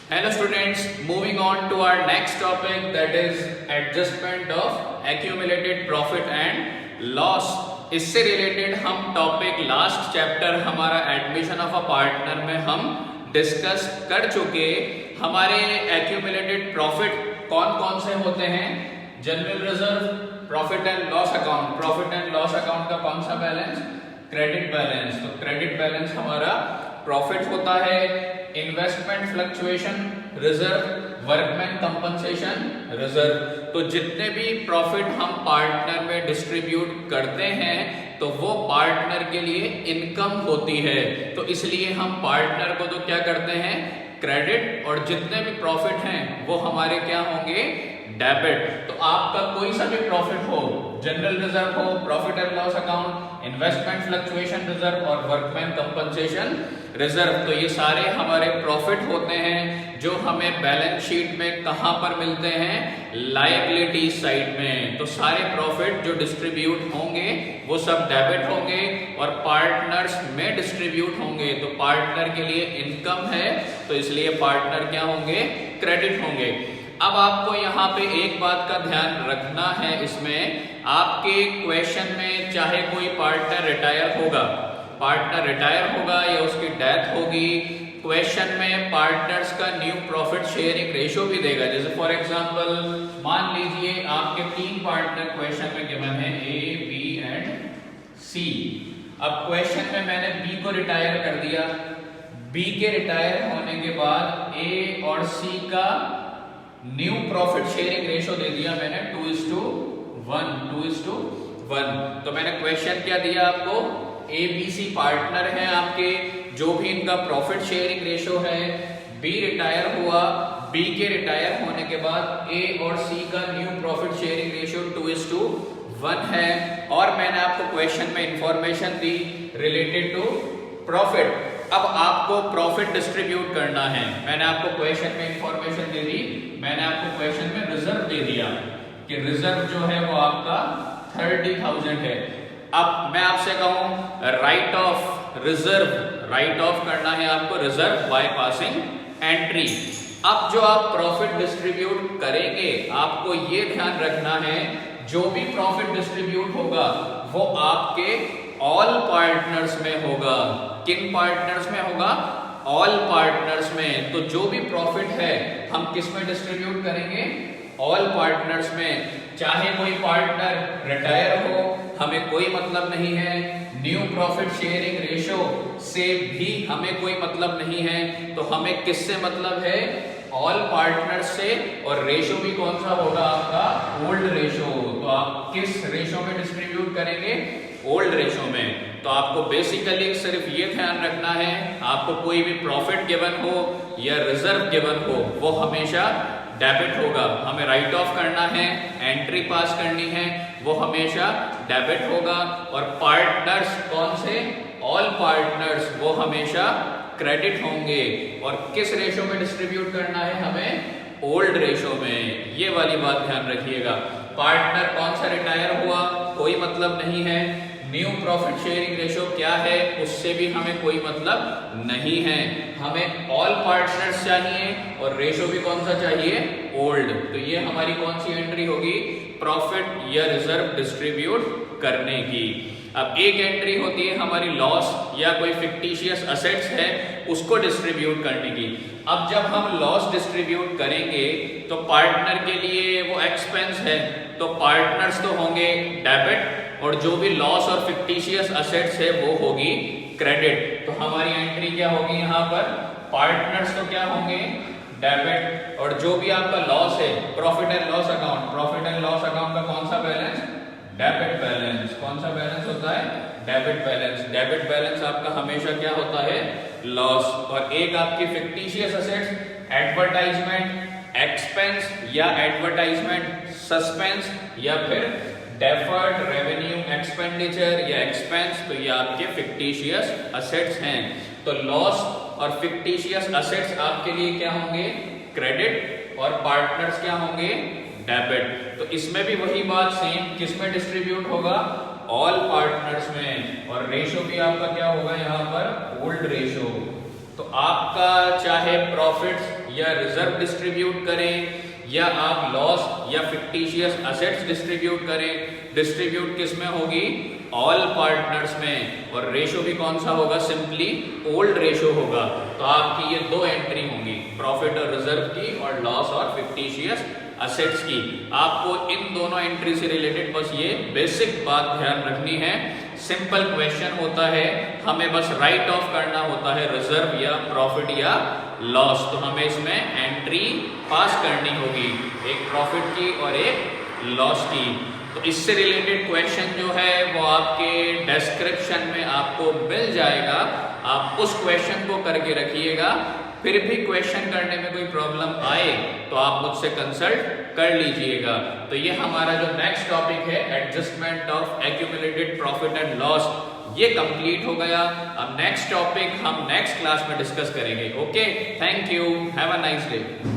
Hello students, moving on to our next topic, that is adjustment of accumulated profit and loss. इससे related हम topic last chapter हमारा admission of a partner में हम discuss कर चुके। हमारे accumulated profit कौन कौन से होते हैं? General reserve, profit and loss account. Profit and loss account का कौन सा बैलेंस? Credit balance. तो क्रेडिट बैलेंस हमारा प्रॉफिट होता है। Investment fluctuation reserve, workman compensation reserve. तो जितने भी प्रॉफिट हम पार्टनर में डिस्ट्रीब्यूट करते हैं तो वो पार्टनर के लिए इनकम होती है। तो इसलिए हम पार्टनर को तो क्या करते हैं? क्रेडिट। और जितने भी प्रॉफिट हैं वो हमारे क्या होंगे? डेबिट। तो आपका कोई सा भी प्रॉफिट हो, जनरल रिजर्व हो, profit and loss account, investment fluctuation reserve और वर्कमैन कंपनसेशन रिजर्व, तो ये सारे हमारे प्रॉफिट होते हैं जो हमें बैलेंस शीट में कहां पर मिलते हैं? लायबिलिटी साइड में। तो सारे प्रॉफिट जो डिस्ट्रीब्यूट होंगे वो सब डेबिट होंगे और पार्टनर्स में डिस्ट्रीब्यूट होंगे। तो पार्टनर के लिए इनकम है तो इसलिए पार्टनर क्या होंगे? क्रेडिट होंगे। अब आपको यहाँ पे एक बात का ध्यान रखना है, इसमें आपके क्वेश्चन में चाहे कोई पार्टनर रिटायर होगा या उसकी डेथ होगी, क्वेश्चन में पार्टनर्स का न्यू प्रॉफिट शेयरिंग रेशियो भी देगा। जैसे फॉर एग्जांपल मान लीजिए आपके 3 पार्टनर क्वेश्चन में गिवन है, ए, बी एंड सी। अब क्वेश्चन में मैंने बी को रिटायर कर दिया। बी के रिटायर होने के बाद ए और सी का न्यू प्रॉफिट शेयरिंग रेशियो दे दिया मैंने 2:1। तो मैंने क्वेश्चन क्या दिया आपको? ए बी सी पार्टनर हैं आपके, जो भी इनका प्रॉफिट शेयरिंग रेशियो है। बी रिटायर हुआ, बी के रिटायर होने के बाद ए और सी का न्यू प्रॉफिट शेयरिंग रेशियो 2:1 है। और मैंने आपको क्वेश्चन में इंफॉर्मेशन दी रिलेटेड टू प्रॉफिट। अब आपको प्रॉफिट डिस्ट्रीब्यूट करना है। मैंने आपको क्वेश्चन में इंफॉर्मेशन दे दी, मैंने आपको क्वेश्चन में रिजर्व दे दिया कि रिजर्व जो है वो आपका 30,000 है। अब मैं आपसे कहूं right of reserve, right of करना है आपको रिजर्व बाय पासिंग एंट्री। अब जो आप प्रॉफिट डिस्ट्रीब्यूट करेंगे आपको ये ध्यान रखना है, जो भी प्रॉफिट डिस्ट्रीब्यूट होगा वो आपके ऑल पार्टनर्स में होगा। किन पार्टनर्स में होगा? ऑल पार्टनर्स में। तो जो भी प्रॉफिट है हम किस में डिस्ट्रीब्यूट करेंगे? ऑल पार्टनर्स में। चाहे कोई पार्टनर रिटायर हो, हमें कोई मतलब नहीं है। न्यू प्रॉफिट शेयरिंग रेशियो से भी हमें कोई मतलब नहीं है। तो हमें किससे मतलब है? ऑल पार्टनर्स से। और रेशियो भी कौन सा होगा आपका? Old ratio. तो आप किस रेशियो में डिस्ट्रीब्यूट करेंगे? ओल्ड रेशियो में। तो आपको बेसिकली सिर्फ ये ध्यान रखना है, आपको कोई भी प्रॉफिट गिवन हो या रिजर्व गिवन हो वो हमेशा डेबिट होगा। हमें राइट ऑफ करना है, एंट्री पास करनी है, वो हमेशा डेबिट होगा। और पार्टनर्स कौन से? ऑल पार्टनर्स, वो हमेशा क्रेडिट होंगे। और किस रेशियो में डिस्ट्रीब्यूट करना है हमें? ओल्ड रेशियो में। ये वाली बात ध्यान रखिएगा। पार्टनर कौन सा रिटायर हुआ कोई मतलब नहीं है। न्यू प्रॉफिट शेयरिंग रेशियो क्या है उससे भी हमें कोई मतलब नहीं है। हमें ऑल पार्टनर्स चाहिए और रेशियो भी कौन सा चाहिए? ओल्ड। तो ये हमारी कौन सी एंट्री होगी? प्रॉफिट या रिजर्व डिस्ट्रीब्यूट करने की। अब एक एंट्री होती है हमारी लॉस या कोई फिक्टिशियस असेट्स है उसको डिस्ट्रीब्यूट करने की। अब जब हम लॉस डिस्ट्रीब्यूट करेंगे तो पार्टनर के लिए वो एक्सपेंस है, तो पार्टनर्स तो होंगे डेबिट और जो भी लॉस और फिक्टिशियस असेट्स है वो होगी क्रेडिट। तो हमारी एंट्री क्या होगी यहाँ पर? पार्टनर्स तो क्या होंगे? डेबिट। और जो भी आपका लॉस है, profit and loss account, profit and loss account का कौन सा बैलेंस? Debit balance. कौन सा बैलेंस होता है? Debit balance. डेबिट बैलेंस आपका हमेशा क्या होता है? लॉस। और एक आपकी फिक्टिशियस असेट्स, एडवर्टाइजमेंट एक्सपेंस या एडवर्टाइजमेंट सस्पेंस या फिर डेफर्ड रेवेन्यू एक्सपेंडिचर या एक्सपेंस, तो ये आपके फिक्टिशियस असेट्स हैं। तो लॉस और फिक्टिशियस असेट्स आपके लिए क्या होंगे? क्रेडिट। और पार्टनर्स क्या होंगे? डेबिट। तो इसमें भी वही बात सेम, किस में डिस्ट्रीब्यूट होगा? ऑल पार्टनर्स में। और रेशियो भी आपका क्या होगा यहाँ पर? Old ratio. तो आपका चाहे प्रॉफिट्स या रिजर्व डिस्ट्रीब्यूट करें, या आप लॉस या फिक्टिशियस असेट्स डिस्ट्रीब्यूट करें। डिस्ट्रीब्यूट किस में होगी? ऑल पार्टनर्स में। और रेशो भी कौन सा होगा? सिंपली ओल्ड रेशो होगा। तो आपकी ये दो एंट्री होंगी, प्रॉफिट और रिजर्व की और लॉस और फिक्टिशियस असेट्स की। आपको इन दोनों एंट्री से रिलेटेड बस ये बेसिक बात ध्यान रखनी है। सिंपल क्वेश्चन होता है, हमें बस राइट ऑफ करना होता है रिजर्व या प्रॉफिट या लॉस। तो हमें इसमें एंट्री पास करनी होगी, एक प्रॉफिट की और एक लॉस की। तो इससे रिलेटेड क्वेश्चन जो है वो आपके डिस्क्रिप्शन में आपको मिल जाएगा, आप उस क्वेश्चन को करके रखिएगा। फिर भी क्वेश्चन करने में कोई प्रॉब्लम आए तो आप मुझसे कंसल्ट कर लीजिएगा। तो ये हमारा जो नेक्स्ट टॉपिक है, adjustment of accumulated profit and loss, ये कंप्लीट हो गया। अब नेक्स्ट टॉपिक हम नेक्स्ट क्लास में डिस्कस करेंगे। Okay, thank you, have a nice day.